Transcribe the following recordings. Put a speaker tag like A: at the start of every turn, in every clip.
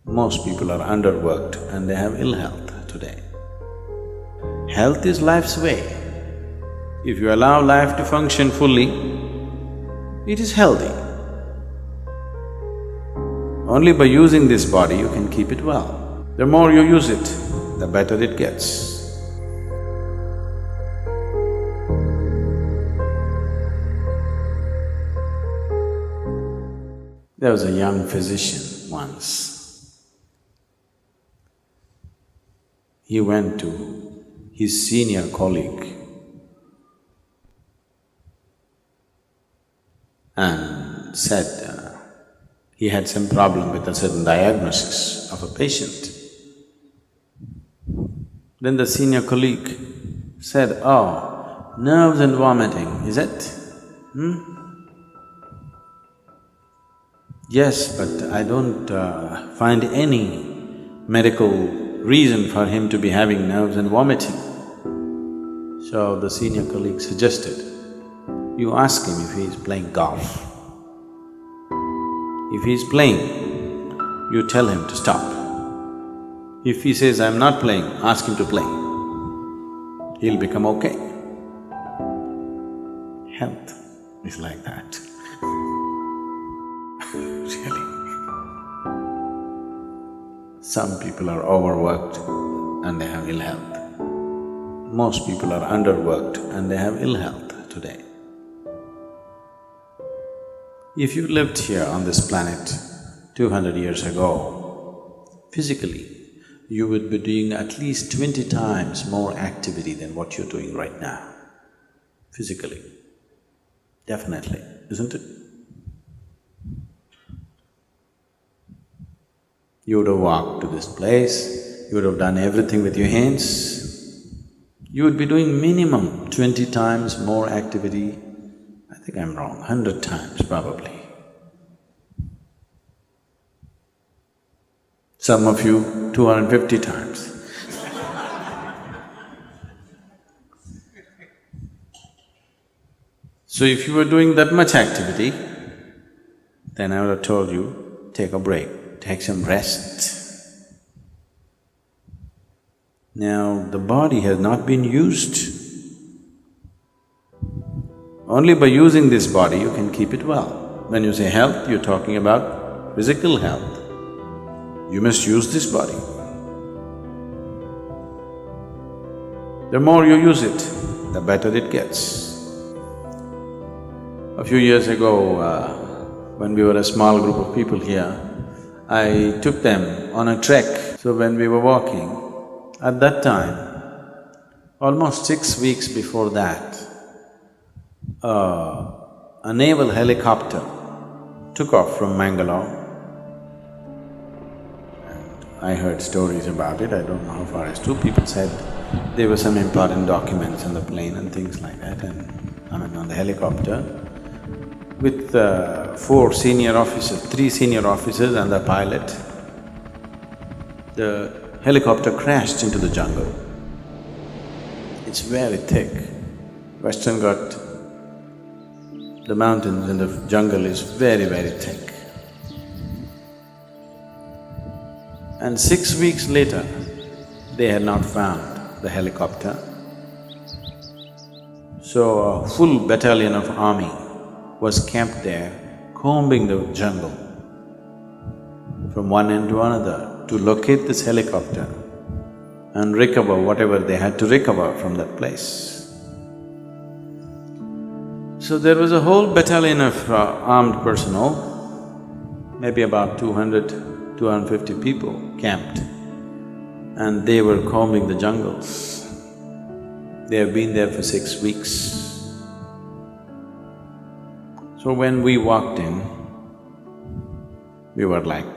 A: Most people are underworked and they have ill health today. Health is life's way. If you allow life to function fully, it is healthy. Only by using this body you can keep it well. The more you use it, the better it gets. There was a young physician once. He went to his senior colleague and said he had some problem with a certain diagnosis of a patient. Then the senior colleague said, "Oh, nerves and vomiting, is it? Yes, but I don't find any medical reason for him to be having nerves and vomiting." So the senior colleague suggested, you ask him if he is playing golf. If he is playing, you tell him to stop. If he says, "I'm not playing," ask him to play. He'll become okay. Health is like that. Really. Some people are overworked and they have ill health. Most people are underworked and they have ill health today. If you lived here on this planet 200 years ago, physically, you would be doing at least 20 times more activity than what you're doing right now, physically. Definitely, isn't it? You would have walked to this place, you would have done everything with your hands. You would be doing minimum 20 times more activity. I think I'm wrong, 100 times probably. Some of you 250 times. So if you were doing that much activity, then I would have told you, take a break, take some rest. Now, the body has not been used. Only by using this body you can keep it well. When you say health, you're talking about physical health. You must use this body. The more you use it, the better it gets. A few years ago, when we were a small group of people here, I took them on a trek. So when we were walking, at that time, almost 6 weeks before that, a naval helicopter took off from Mangalore. And I heard stories about it, I don't know how far it's true. People said there were some important documents on the plane and things like that, and on the helicopter, with 4 senior officers, 3 senior officers and the pilot. The helicopter crashed into the jungle. It's very thick. Western Ghat, the mountains and the jungle is very, very thick. And 6 weeks later, they had not found the helicopter. So a full battalion of army was camped there, combing the jungle from one end to another to locate this helicopter and recover whatever they had to recover from that place. So there was a whole battalion of armed personnel, maybe about 200, 250 people camped, and they were combing the jungles. They have been there for 6 weeks. So when we walked in, we were like…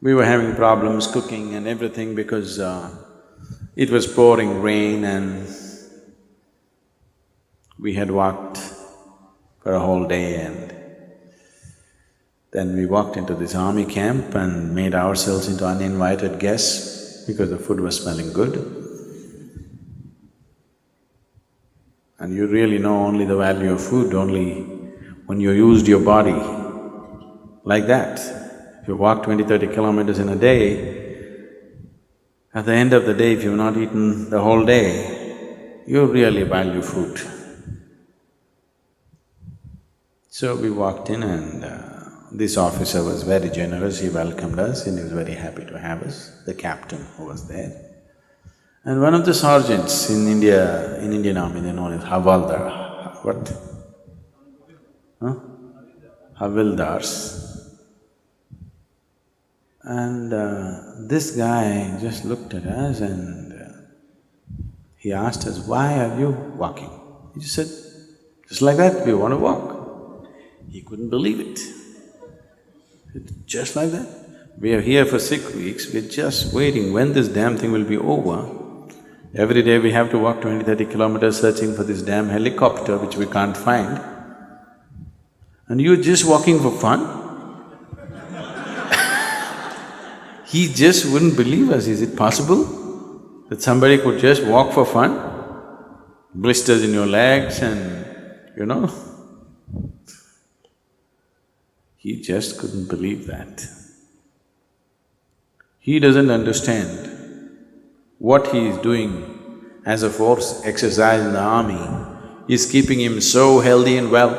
A: we were having problems cooking and everything because it was pouring rain and we had walked for a whole day, and then we walked into this army camp and made ourselves into uninvited guests because the food was smelling good. And you really know only the value of food only when you used your body like that. If you walk 20-30 kilometers in a day, at the end of the day, if you've not eaten the whole day, you really value food. So we walked in and this officer was very generous, he welcomed us and he was very happy to have us, the captain who was there. And one of the sergeants in India, in Indian army, they're known as Havaldar. What? Huh? Havildars. And this guy just looked at us and he asked us, "Why are you walking?" He just said, "Just like that, we want to walk." He couldn't believe it. Just like that? We are here for 6 weeks, we're just waiting when this damn thing will be over. Every day we have to walk 20-30 kilometers searching for this damn helicopter which we can't find. And you're just walking for fun? He just wouldn't believe us. Is it possible that somebody could just walk for fun? Blisters in your legs and you know. He just couldn't believe that. He doesn't understand what he is doing as a force exercise in the army is keeping him so healthy and well.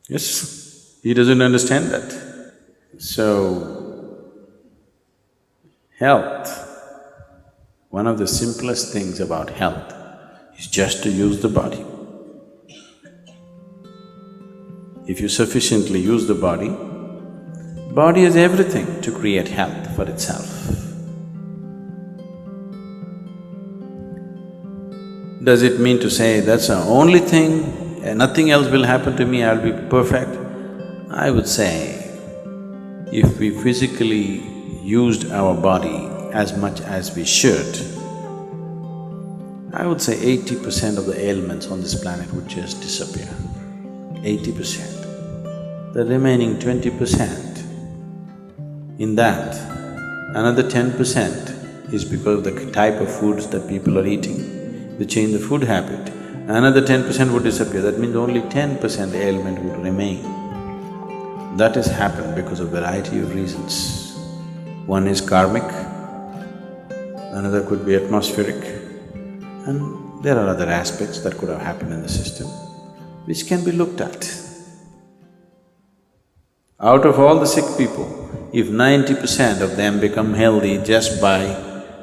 A: Yes, he doesn't understand that. So, health, one of the simplest things about health is just to use the body. If you sufficiently use the body has everything to create health for itself. Does it mean to say that's the only thing, nothing else will happen to me, I'll be perfect? I would say, if we physically used our body as much as we should, I would say 80% of the ailments on this planet would just disappear. 80%. The remaining 20%, in that, another 10% is because of the type of foods that people are eating. They change the food habit, another 10% would disappear. That means only 10% ailment would remain. That has happened because of variety of reasons. One is karmic, another could be atmospheric, and there are other aspects that could have happened in the system which can be looked at. Out of all the sick people, if 90% of them become healthy just by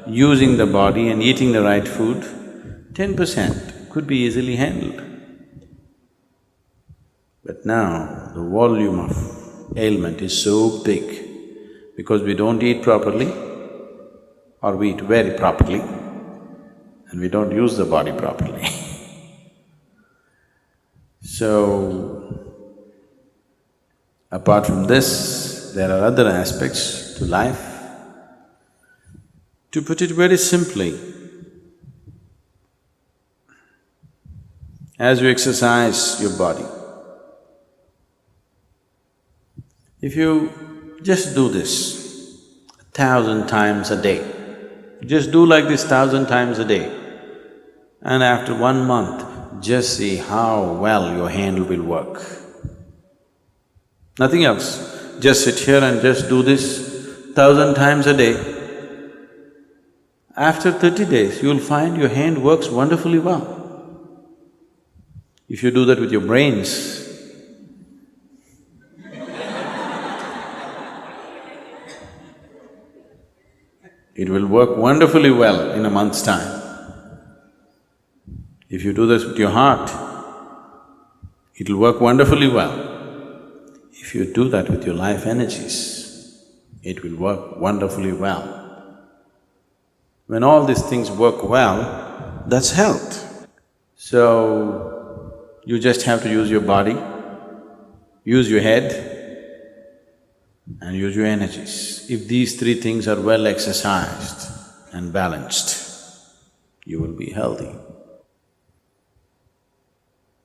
A: using the body and eating the right food, 10% could be easily handled. But now, the volume of ailment is so big because we don't eat properly or we eat very properly and we don't use the body properly. So, apart from this, there are other aspects to life. To put it very simply, as you exercise your body, if you just do this 1,000 times a day, just do like this 1,000 times a day, and after 1 month, just see how well your hand will work. Nothing else. Just sit here and just do this 1,000 times a day. After 30 days, you'll find your hand works wonderfully well. If you do that with your brains, it will work wonderfully well in a month's time. If you do this with your heart, it'll work wonderfully well. If you do that with your life energies, it will work wonderfully well. When all these things work well, that's health. So, you just have to use your body, use your head, and use your energies. If these three things are well exercised and balanced, you will be healthy.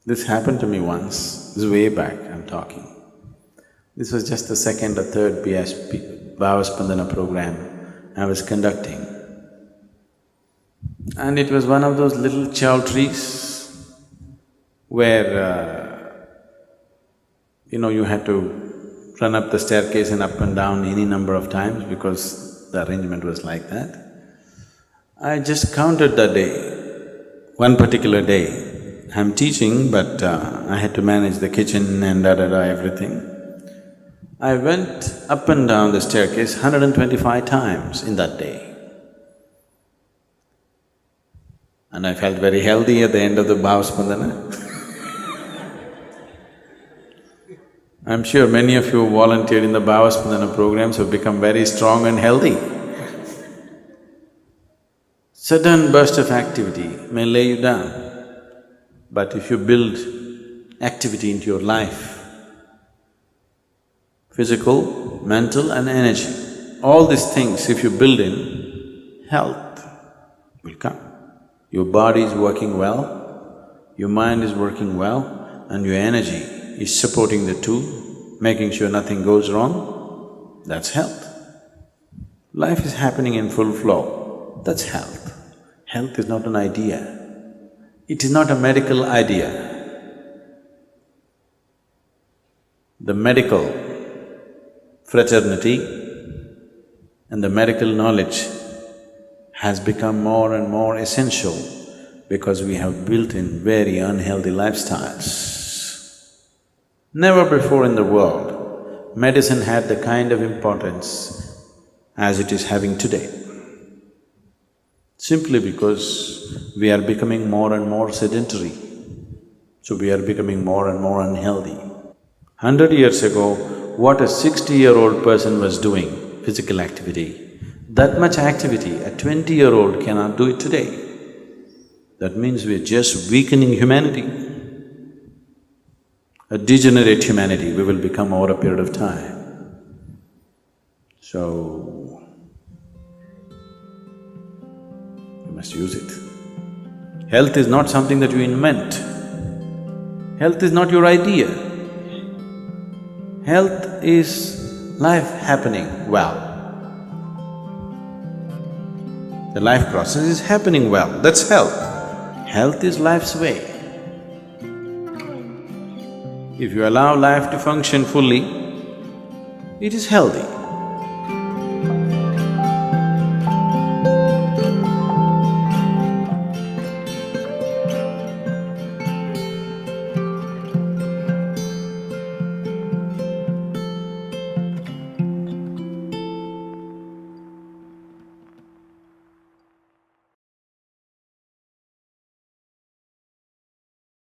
A: This happened to me once, this is way back I'm talking. This was just the second or third BSP, Bhavaspandana program I was conducting. And it was one of those little chowtrees where, you had to run up the staircase and up and down any number of times because the arrangement was like that. I just counted that day, one particular day. I'm teaching, but I had to manage the kitchen and everything. I went up and down the staircase 125 times in that day. And I felt very healthy at the end of the Bhavaspandana. I'm sure many of you who volunteered in the Bhavaspandana programs have become very strong and healthy. Sudden burst of activity may lay you down, but if you build activity into your life, physical, mental and energy, all these things if you build in, health will come. Your body is working well, your mind is working well, and your energy is supporting the two, making sure nothing goes wrong, that's health. Life is happening in full flow, that's health. Health is not an idea, it is not a medical idea. The medical fraternity and the medical knowledge has become more and more essential because we have built in very unhealthy lifestyles. Never before in the world, medicine had the kind of importance as it is having today. Simply because we are becoming more and more sedentary, so we are becoming more and more unhealthy. 100 years ago, what a 60-year-old person was doing, physical activity, that much activity a 20-year-old cannot do it today. That means we're just weakening humanity. A degenerate humanity we will become over a period of time. So, you must use it. Health is not something that you invent. Health is not your idea. Health is life happening well. The life process is happening well, that's health. Health is life's way. If you allow life to function fully, it is healthy.